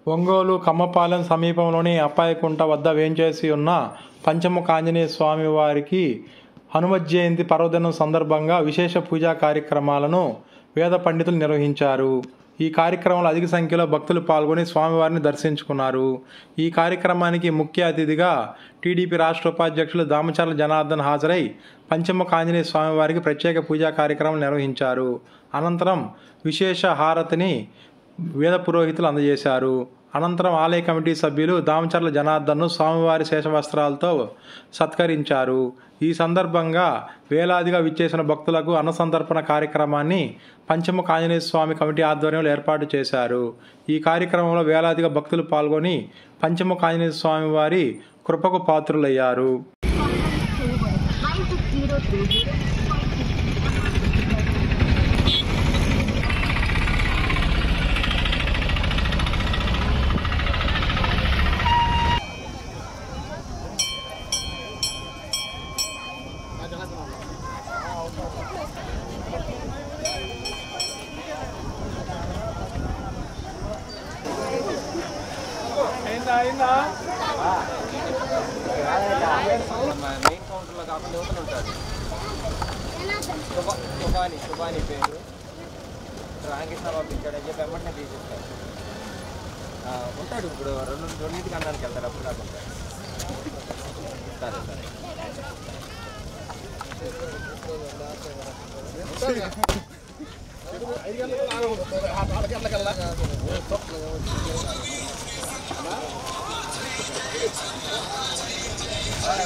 ఒంగోలు కమ్మపాలెం సమీపంలోని అప్పాయికుంట వద్ద వేంచేసి ఉన్న పంచముఖ ఆంజనేయ స్వామి వారికి హనుమత్ జయంతి పర్వదినం సందర్భంగా విశేష పూజా కార్యక్రమాలను వేద పండితులు నిర్వహించారు. ఈ కార్యక్రమంలో అధిక సంఖ్యలో భక్తులు పాల్గొని స్వామివారిని దర్శించుకున్నారు. ఈ కార్యక్రమానికి ముఖ్య అతిథిగా టీడీపీ రాష్ట్ర ఉపాధ్యక్షులు దామచర్ల జనార్దన్ హాజరై పంచముఖ ఆంజనేయ స్వామివారికి ప్రత్యేక పూజా కార్యక్రమం నిర్వహించారు. అనంతరం విశేష హారతిని వేద పురోహితులు అందజేశారు. అనంతరం ఆలయ కమిటీ సభ్యులు దామచర్ల జనార్దన్ను స్వామివారి శేషవస్త్రాలతో సత్కరించారు. ఈ సందర్భంగా వేలాదిగా విచ్చేసిన భక్తులకు అన్నసంతర్పణ కార్యక్రమాన్ని పంచముఖ ఆంజనేయ స్వామి కమిటీ ఆధ్వర్యంలో ఏర్పాటు చేశారు. ఈ కార్యక్రమంలో వేలాదిగా భక్తులు పాల్గొని పంచముఖ ఆంజనేయ స్వామి వారి కృపకు పాత్రులయ్యారు. మెయిన్ కౌంటర్లో కాకుండా యువతలు ఉంటాడు. శుభాని పేరు రాంకృష్ణ పంపించాడని చెప్పి వెంటనే తీసేస్తాడు. ఉంటాడు ఇప్పుడు రెండింటికి అన్నానికి వెళ్తాడు. అప్పుడు కాకుండా సరే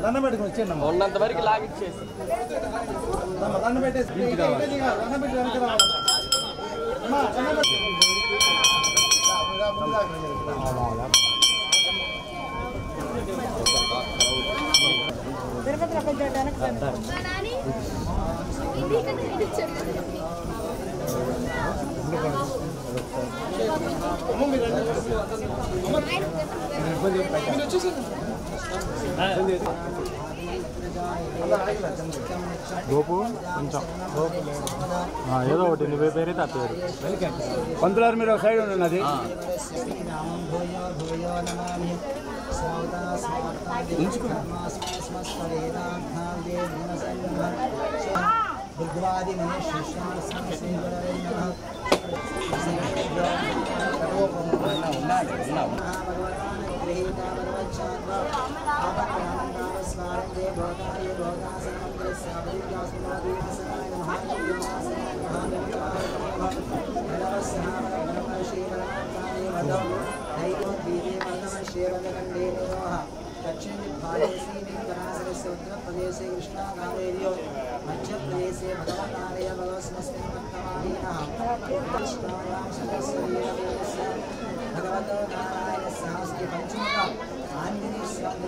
దండం పెట్టుకుని వచ్చేయండి. ఉన్నంత వరకు లాగిచ్చేసి దండం పెట్టేసి గోపు కొంచెం ఏదో ఒకటి నువ్వే పేరైతే ఆ పేరు పంతులారు మీరు ఒక సైడ్ ఉండండి. అది उत्तरप्रदेशे कृष्णाकावेर्यो मध्यप्रदेशे भगवनालय भगवतो नारायणस्य हस्ते पंचमुख आंजनेय स्वामी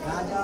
राजा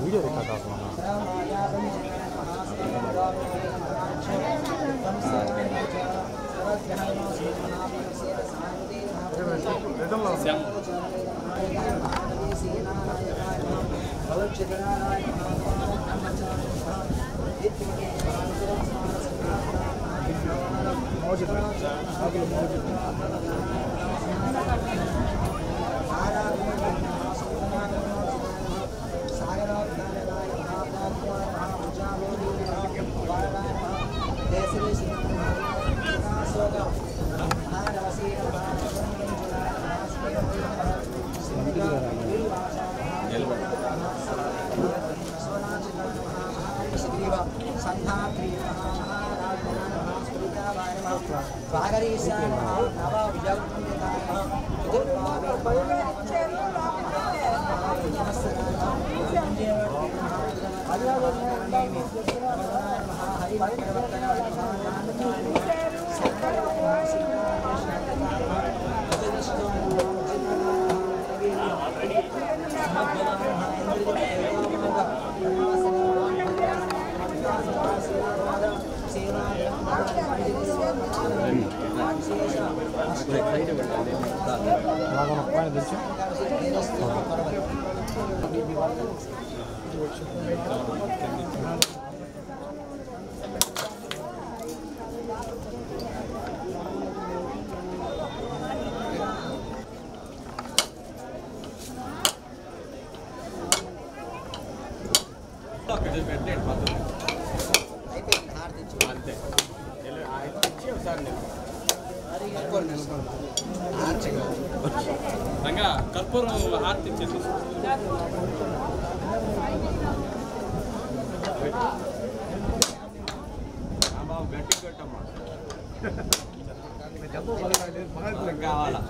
వీడియో రికార్డ్ అవుతున్నా కర్పూరం హార్ట్ ఇచ్చేసి బాబు గట్టి కొట్టమ్మా కావాలా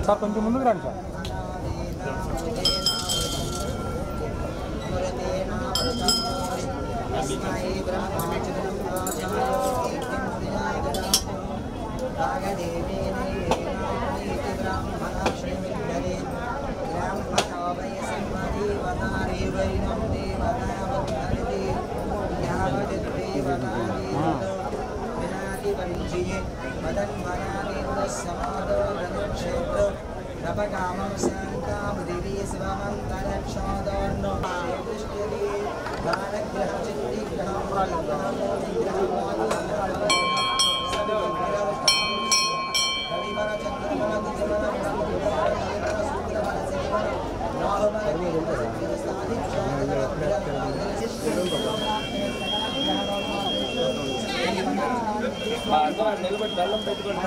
సార్ కొంచెం ముందుకు రండి సార్. నిలబడి బెల్లం పెట్టుకోండి.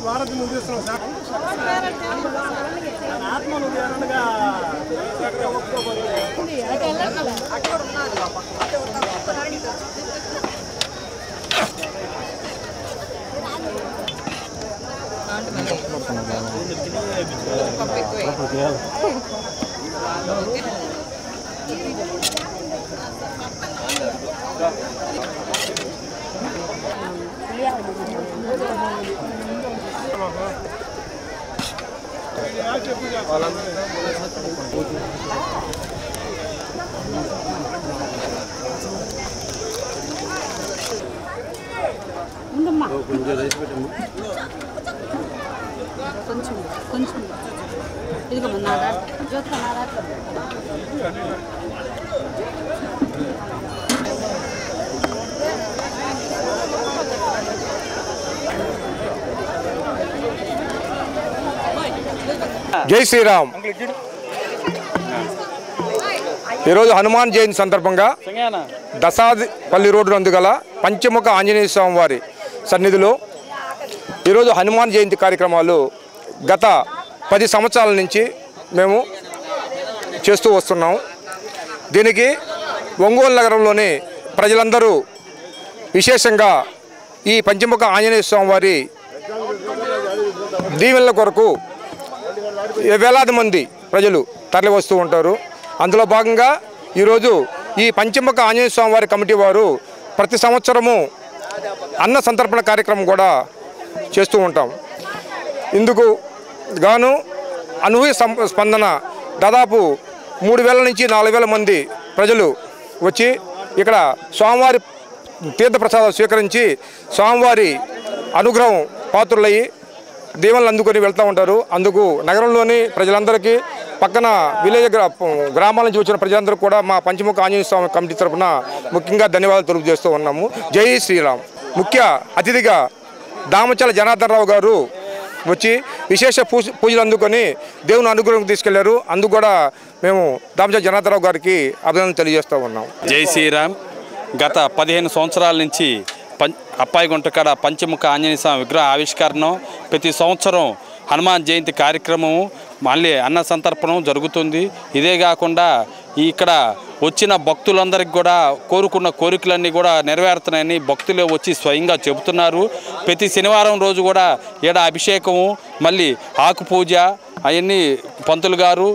భారత్ ముందు ఆత్మను కొంచెం కొంచెం ఇదిగో నారా జ్యోతి నారా జై శ్రీరామ్. ఈరోజు హనుమాన్ జయంతి సందర్భంగా దసాదిపల్లి రోడ్డు నందు గల పంచముఖ ఆంజనేయ స్వామి వారి సన్నిధిలో ఈరోజు హనుమాన్ జయంతి కార్యక్రమాలు గత 10 సంవత్సరాల నుంచి మేము చేస్తూ వస్తున్నాం. దీనికి ఒంగోలు నగరంలోని ప్రజలందరూ విశేషంగా ఈ పంచముఖ ఆంజనేయ స్వామి వారి దీవెనల కొరకు వేలాది మంది ప్రజలు తరలి వస్తూ ఉంటారు. అందులో భాగంగా ఈరోజు ఈ పంచముఖ ఆంజనేయ స్వామి వారి కమిటీ వారు ప్రతి సంవత్సరము అన్న సంతర్పణ కార్యక్రమం కూడా చేస్తూ ఉంటాం. ఇందుకు గాను అనూహ్య స్పందన దాదాపు 3,000 నుంచి 4,000 మంది ప్రజలు వచ్చి ఇక్కడ స్వామివారి తీర్థప్రసాదాలు స్వీకరించి స్వామివారి అనుగ్రహం పాత్రులయ్యి దీవెనలు అందుకొని వెళ్తూ ఉంటారు. అందుకు నగరంలోని ప్రజలందరికీ పక్కన విలేజ్ గ్రామాల నుంచి వచ్చిన ప్రజలందరూ కూడా మా పంచముఖ ఆంజనేయ స్వామి కమిటీ తరఫున ముఖ్యంగా ధన్యవాదాలు తెలియజేస్తూ ఉన్నాము. జై శ్రీరామ్. ముఖ్య అతిథిగా దామచల జనార్దన్ రావు గారు వచ్చి విశేష పూజలు అందుకొని దేవుని అనుగ్రహం తీసుకెళ్లారు. అందుకు కూడా మేము దామచల జనార్దన్ రావు గారికి అభినందనలు తెలియజేస్తూ ఉన్నాం. జై శ్రీరామ్. గత 15 సంవత్సరాల నుంచి అప్పాయిగుంట కాడ పంచముఖ ఆంజనేయ స్వామి విగ్రహ ఆవిష్కరణ, ప్రతి సంవత్సరం హనుమాన్ జయంతి కార్యక్రమము, మళ్ళీ అన్న సంతర్పణం జరుగుతుంది. ఇదే కాకుండా ఇక్కడ వచ్చిన భక్తులందరికీ కూడా కోరుకున్న కోరికలన్నీ కూడా నెరవేరుతున్నాయని భక్తులు వచ్చి స్వయంగా చెబుతున్నారు. ప్రతి శనివారం రోజు కూడా ఏడా అభిషేకము, మళ్ళీ ఆకు పూజ అవన్నీ పంతులు గారు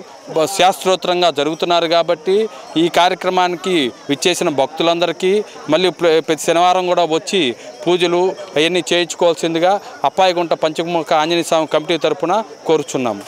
శాస్త్రోత్తరంగా జరుగుతున్నారు. కాబట్టి ఈ కార్యక్రమానికి విచ్చేసిన భక్తులందరికీ మళ్ళీ ప్రతి శనివారం కూడా వచ్చి పూజలు అవన్నీ చేయించుకోవాల్సిందిగా అప్పాయిగుంట పంచముఖ ఆంజనేయ స్వామి కమిటీ తరఫున కోరుచున్నాము.